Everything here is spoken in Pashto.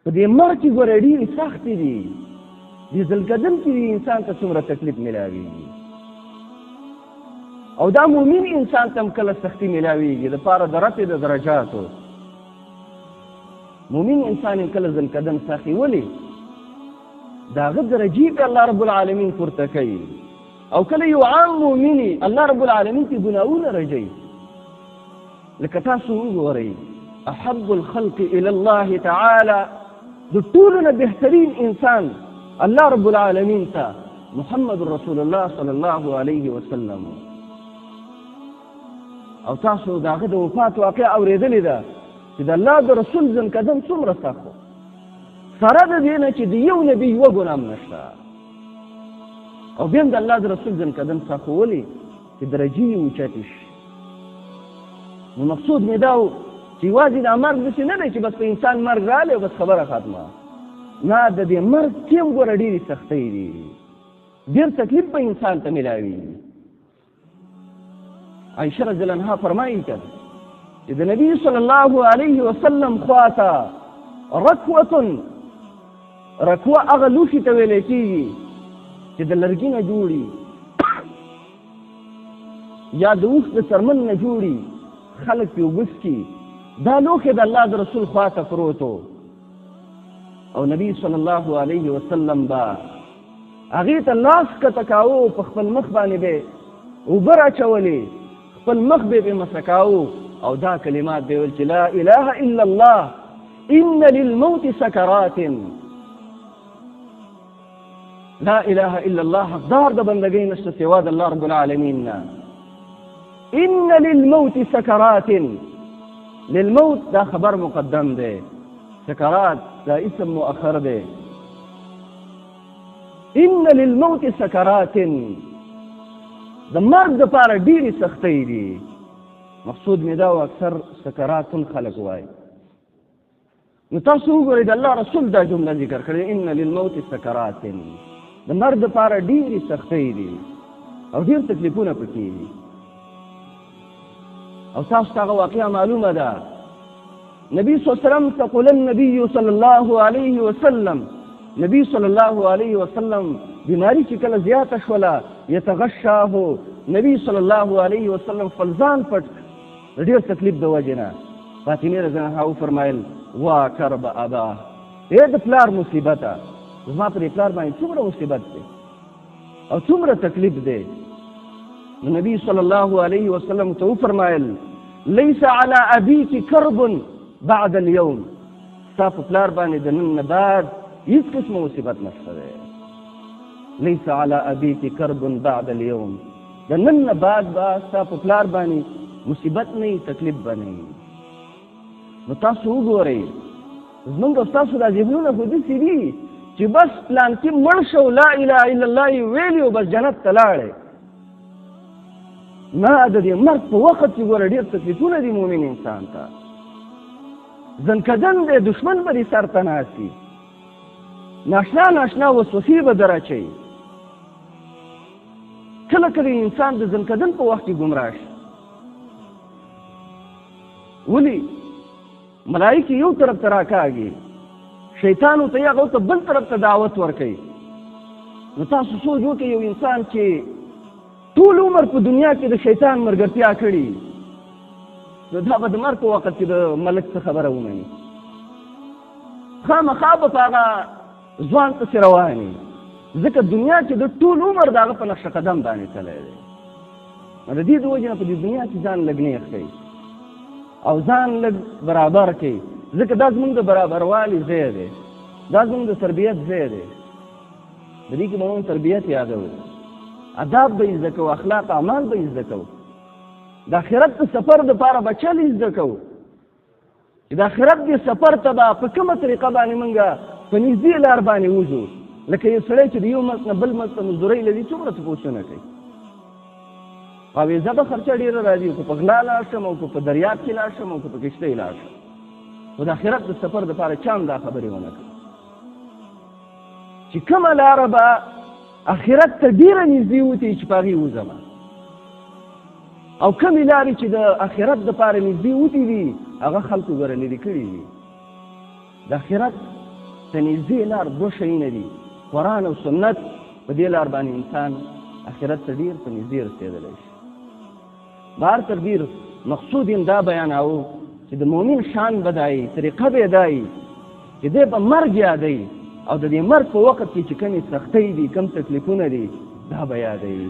په دې مرګ کې ګوره ډېرې سختې دي. دې ذوالقدم کې انسان ته څومره تکلیف میلاویږي، او دا مؤمن انسان ته هم کله سختي میلاویږي دپاره د رفع د درجاتو. مؤمن انسان هم کله ذوالقدم سخي، ولې د هغه درجې په الله رب العالمین پورته کوي. او کله یو عام مؤمني الله رب العالمین ته ګناهونه رجوي. لکه تاسو وګورئ احب الخلق الى الله تعالی، د ټولو نه بهترین انسان الله رب العالمین ته محمد رسول الله صلی الله علیه وسلم. او تاسو د هغه د وفات واقع اورېدلې ده چې د الله د رسول ذوالقدم څومره سخت و، سره د دې نه چې د یو نبي یوه ګناه هم نشته. او بیا هم د الله د رسول ذوالقدم سخت ولې چې درجې یې اوچتې شي. نو مقصود مې دا و چې یوازې دا مرګ داسې نه دی چې بس په انسان مرګ رالی او بس خبره ختمه. نه، د دې مرګ کې هم ګوره ډېرې سختۍ دي، ډېر تکلیف به انسان ته میلاوي. عائشة رضی الله عنها فرمایي که چې د نبي صلی الله علیه وسلم خواته رکوه هغه لوښي ته ویلی کېږي چې د لرګي نه جوړي یا د اوښ د څرمن نه جوړي، خلک پې اوبه څښي. دا لوښی د الله د رسول خواته پروت و، او نبی صلی الله علیه وسلم به هغې ته لاس کته کاوه، په خپل مخ باندې به اوبه راچولې، خپل مخ به پې مسه کاوه، او دا کلمات به ویل چې لا اله الا الله ان للموت سکرات. لا اله الا الله، حقدار د بندګۍ نشته سوا د الله رب العالمین نه. ان للموت سکرات، للموت دا خبر مقدم دی، سکرات دا اسم مؤخر دی. ان للموت سکرات، د مرګ دپاره ډېرې سختۍ دي. مقصود مې دا و اکثر سکراتن خلک وایي. نو تاسو وګورئ د الله رسول دا جمله ذکر کړې ان للموت سکرات، د مرګ دپاره ډېرې سختۍ دي او ډېر تکلیفونه پکې دي. او تاسو ته هغه واقعه معلومه ده، نبی صلی الله علیه وسلم تقول النبي صلی الله علیه وسلم، نبی صلی الله علیه وسلم بیماری چې کله زیاته شوله یتغشاه، نبی صلی الله علیه وسلم فلزان پټ د ډېر تکلیف د وجې نه فاطمې رضی الله عنها وفرمایل وا کرب اباه، ای د پلار مصیبته، زما پر پلار باندې څومره مصیبت دی او څومره تکلیف دی. نو نبی صلی الله علیه وسلم ته وفرمایل لیس علی ابیک کرب بعد اليوم، ستا په پلار باندې د نن نه بعد هیڅ قسمه مصیبت نشته دی. لیس علی ابیک کرب بعد اليوم، د نن نه بعد به ستا په پلار باندې مصیبت نه وي، تکلیف به نه وي. نو تاسو وګورئ زمونږ او ستاسو دا ذهنونه خو داسې دي چې بس پلانکي مړ شو لا اله الا الله یې ویلي او بس جنت ته لاړی. نه، د دې مرګ په وخت کې ګوره ډېر تکلیفونه دي مؤمن انسان ته. ذوالقدم دی، دشمن به دې سر ته ناست وي، ناشنا وسوسې به در اچوي. کله کله انسان د ذوالقدم په وخت کې ګمراه شي. ولې ملایکې یو طرف ته راکاږي، شیطان ورته هغه ته بل طرف ته دعوت ورکوي. نو تاسو سوچ وکړئ یو انسان چې ټول عمر په دنیا کې د شیطان ملګرتیا کړي، نو دا به د مرګ په وخت کې د ملک څه خبره ومني، خامخا به په هغه ځوان پسې روان وي، ځکه دنیا کې د ټول عمر د هغه په نقش قدم باندې تللی دی. نو د دې د وجې نه په دې دنیا کې ځان لږ نیغ کوي او ځان لږ برابر کوي، ځکه دا زمونږ د برابروالي ځای دی، دا زمونږ د تربیت ځای دی. د دې کې به مونږ تربیت یادوو، آداب به یې زده کوو، اخلاق اعمال به یې زده کوو، د آخرت د سفر دپاره به چل یې زده کوو چې د آخرت دې سفر ته به په کومه طریقه باندې مونږ په نږدې لار باندې وځو. لکه یو سړی چې د یو ملک نه بل ملک ته مزدورۍ لري څومره تپوسونه کوي، اویزه به خرچه ډېره راځي، که په غلا لاړ شم او که په دریاب کې لاړ شم او که په کښتۍ لاړ شم. خو د آخرت د سفر دپاره چا هم دا خبرې ونه کړي چې کومه لاره به آخرت ته ډېره نږدې وتې چې په هغې وځم، او کومې لارې چې د آخرت دپاره نږدې وتې دي هغه خلکو ګوره لرې کړي دي. د آخرت ته نږدې لار دوه شیونه دي، قرآن او سنت. په دې لار باندې انسان آخرت ته ډېر په نږدې رسېدلی شي. بهر تقدیر مقصود یې دا بیاناوه چې د مؤمن شان به دا وي، طریقه به یې دا وي چې دی به مرګ یادوي او د دې مرګ په وخت کې چې کومې سختۍ دي، کوم تکلیفونه دي، دا به یادوي.